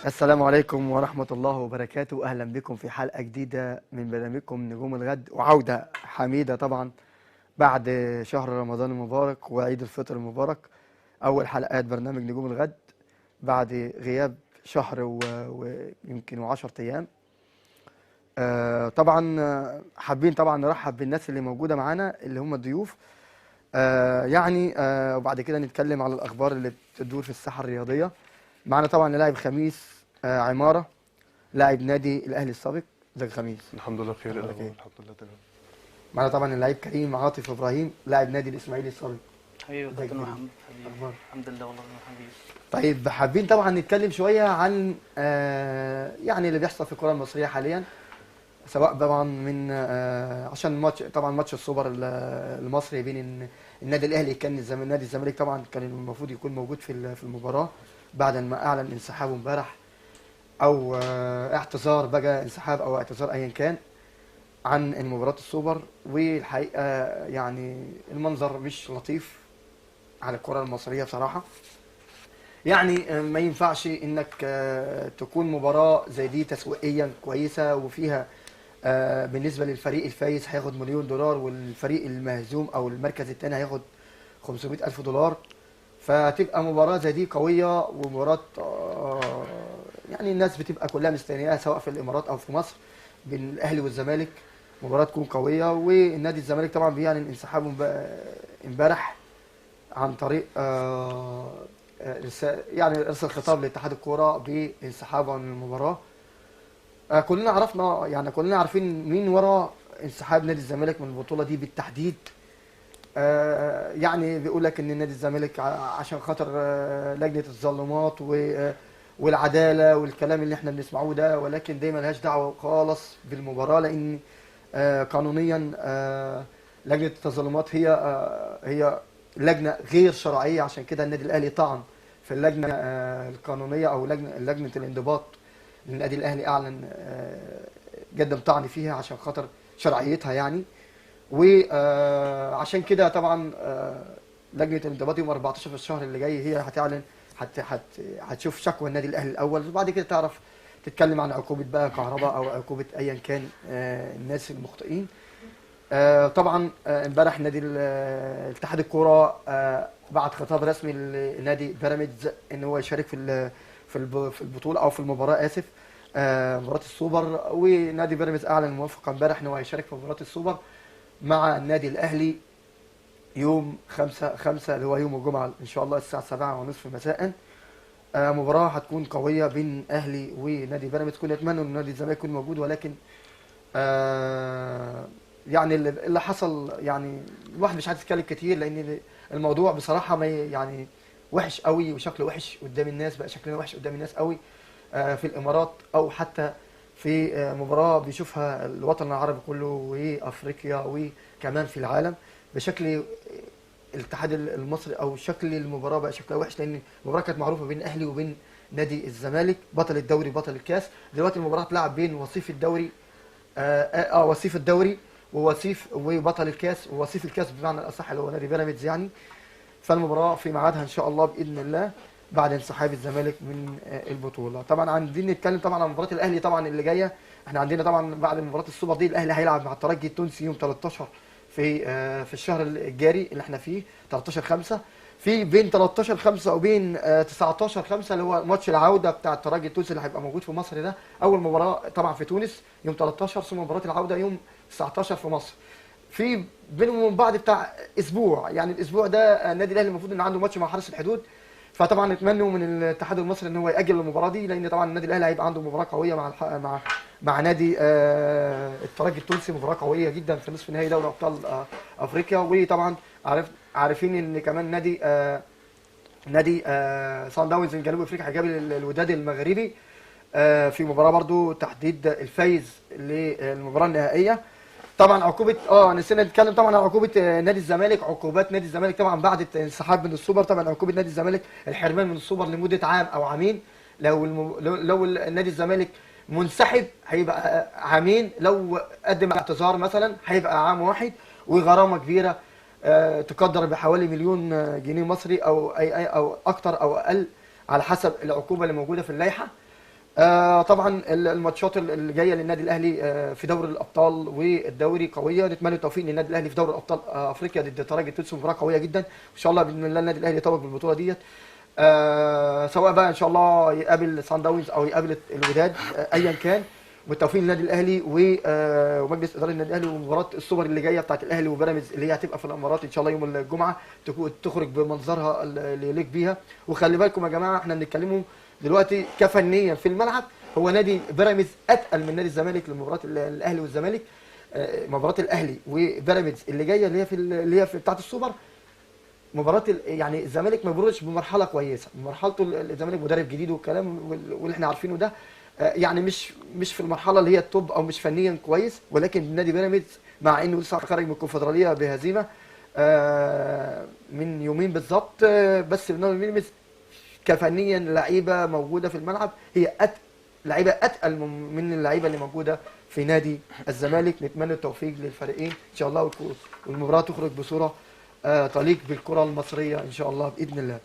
السلام عليكم ورحمة الله وبركاته. أهلا بكم في حلقة جديدة من برنامجكم نجوم الغد، وعودة حميدة طبعا بعد شهر رمضان المبارك وعيد الفطر المبارك. أول حلقات برنامج نجوم الغد بعد غياب شهر ويمكن وعشرة أيام. طبعا حابين طبعا نرحب بالناس اللي موجودة معانا اللي هم الضيوف. وبعد كده نتكلم على الأخبار اللي بتدور في الساحة الرياضية. معانا طبعا لاعب خميس عمارة، لاعب نادي الاهلي السابق. ازيك يا خميس؟ الحمد لله بخير. أخبارك إيه؟ الحمد لله تمام. معانا طبعا اللاعب كريم عاطف ابراهيم، لاعب نادي الاسماعيلي السابق. حبيبي ازيك كابتن يا كريم؟ محمد حبيبي. اخبارك؟ الحمد لله والله يا حبيبي. طيب حابين طبعا نتكلم شويه عن يعني اللي بيحصل في الكره المصريه حاليا، سواء طبعا من عشان ماتش، طبعا ماتش السوبر المصري بين النادي الاهلي كان نادي الزمالك. طبعا كان المفروض يكون موجود في المباراه بعد ما اعلن انسحابه امبارح، او اعتذار بقى، انسحاب او اعتذار ايا كان عن مباراة السوبر. والحقيقة يعني المنظر مش لطيف على الكرة المصرية بصراحة. يعني ما ينفعش انك تكون مباراة زي دي تسويقيا كويسة وفيها بالنسبة للفريق الفايز هياخد مليون دولار، والفريق المهزوم او المركز الثاني هياخد 500 ألف دولار. فتبقى مباراة زي دي قوية، ومباراة يعني الناس بتبقى كلها مستنياها سواء في الإمارات أو في مصر، بين الأهلي والزمالك. مباراة تكون قوية، والنادي الزمالك طبعا بيعلن انسحابه امبارح عن طريق يعني ارسل خطاب لاتحاد الكوره بانسحابه عن المباراه. كلنا عرفنا، يعني كلنا عارفين مين ورا انسحاب نادي الزمالك من البطوله دي بالتحديد. يعني بيقول لك ان نادي الزمالك عشان خاطر لجنه التظلمات والعداله والكلام اللي احنا بنسمعوه ده، ولكن دي ملهاش دعوه خالص بالمباراه، لان قانونيا لجنه التظلمات هي لجنه غير شرعيه. عشان كده النادي الاهلي طعن في اللجنه القانونيه، او لجنه الانضباط للنادي الاهلي، اعلن قدم طعن فيها عشان خاطر شرعيتها يعني. وعشان كده طبعا لجنه الانضباط يوم 14 في الشهر اللي جاي هي هتعلن، هتشوف شكوى النادي الاهلي الاول، وبعد كده تعرف تتكلم عن عقوبه بقى كهرباء او عقوبه ايا كان الناس المخطئين. طبعا امبارح نادي اتحاد الكوره بعت خطاب رسمي لنادي بيراميدز ان هو يشارك في البطوله، او في المباراه، اسف، مباراه السوبر. ونادي بيراميدز اعلن الموافقه امبارح ان هو هيشارك في مباراه السوبر مع النادي الاهلي يوم 5/5 اللي هو يوم الجمعه ان شاء الله الساعه 7:30 مساء. مباراه هتكون قويه بين اهلي ونادي بيراميدز. كنا نتمنى ان نادي الزمالك يكون موجود، ولكن يعني اللي حصل، يعني الواحد مش عايز يتكلم كتير، لان الموضوع بصراحه ما يعني وحش قوي وشكله وحش قدام الناس، بقى شكلنا وحش قدام الناس قوي في الامارات، او حتى في مباراه بيشوفها الوطن العربي كله وافريقيا وكمان في العالم بشكل الاتحاد المصري، او شكل المباراه بقى شكلها وحش، لان المباراه كانت معروفه بين الاهلي وبين نادي الزمالك، بطل الدوري بطل الكاس. دلوقتي المباراه تلعب بين وصيف الدوري وصيف الدوري وبطل الكاس، ووصيف الكاس بمعنى الاصح اللي هو نادي بيراميدز يعني. فالمباراه في ميعادها ان شاء الله باذن الله بعد انسحاب الزمالك من البطوله. طبعا عايزين نتكلم طبعا عن مباراه الاهلي طبعا اللي جايه. احنا عندنا طبعا بعد مباراه السوبر دي الاهلي هيلعب مع الترجي التونسي يوم 13 في الشهر الجاري اللي احنا فيه، 13/5. في بين 13/5 وبين 19/5 اللي هو ماتش العوده بتاع الترجي التونسي اللي هيبقى موجود في مصر. ده اول مباراه طبعا في تونس يوم 13، ثم مباراه العوده يوم 19 في مصر. في بينهم وبين بعض بتاع اسبوع، يعني الاسبوع ده النادي الاهلي المفروض ان عنده ماتش مع حرس الحدود. فطبعا نتمنى من الاتحاد المصري ان هو ياجل المباراه دي، لان طبعا النادي الاهلي هيبقى عنده مباراه قويه مع نادي الترجي التونسي، مباراه قويه جدا في نصف نهائي دوري ابطال افريقيا. وطبعا عارفين ان كمان نادي صن داونز من جنوب افريقيا هيقابل الوداد المغربي في مباراه برضو تحديد الفايز للمباراه النهائيه. طبعا عقوبه نسينا نتكلم طبعا عن عقوبه نادي الزمالك. عقوبات نادي الزمالك طبعا بعد الانسحاب من السوبر، طبعا عقوبه نادي الزمالك الحرمان من السوبر لمده عام او عامين. لو نادي الزمالك منسحب هيبقى عامين، لو قدم اعتذار مثلا هيبقى عام واحد، وغرامه كبيره تقدر بحوالي مليون جنيه مصري او اي او اكتر او اقل على حسب العقوبه اللي موجوده في اللائحه. طبعا الماتشات اللي جايه للنادي الاهلي في دوري الابطال والدوري قويه، نتمنى التوفيق للنادي الاهلي في دوري الابطال افريقيا ضد ترجي تونس، مباراه قويه جدا ان شاء الله باذن الله النادي الاهلي يتوج بالبطوله ديت. سواء بقى ان شاء الله يقابل سان داونز او يقابل الوداد، ايا كان. والتوفيق للنادي الاهلي ومجلس اداره النادي الاهلي، ومباراه السوبر اللي جايه بتاعت الاهلي وبيراميدز اللي هي هتبقى في الامارات ان شاء الله يوم الجمعه تخرج بمنظرها اللي يليق بيها. وخلي بالكم يا جماعه احنا بنتكلموا دلوقتي كفنيا في الملعب، هو نادي بيراميدز اتقل من نادي الزمالك لمباراه الاهلي والزمالك. مباراه الاهلي وبيراميدز اللي جايه اللي هي في بتاعت السوبر، مباراه يعني الزمالك ما بيمرش بمرحله كويسه، مرحلته الزمالك مدرب جديد والكلام واللي احنا عارفينه ده، يعني مش في المرحله اللي هي التوب او مش فنيا كويس. ولكن نادي بيراميدز مع انه لسه خارج من الكونفدراليه بهزيمه من يومين بالظبط، بس نادي بيراميدز كفنيا لعيبه موجوده في الملعب هي لعيبه اتقل من اللعيبه اللي موجوده في نادي الزمالك. نتمنى التوفيق للفريقين ان شاء الله، والمباراه تخرج بصوره تليق بالكره المصريه ان شاء الله باذن الله.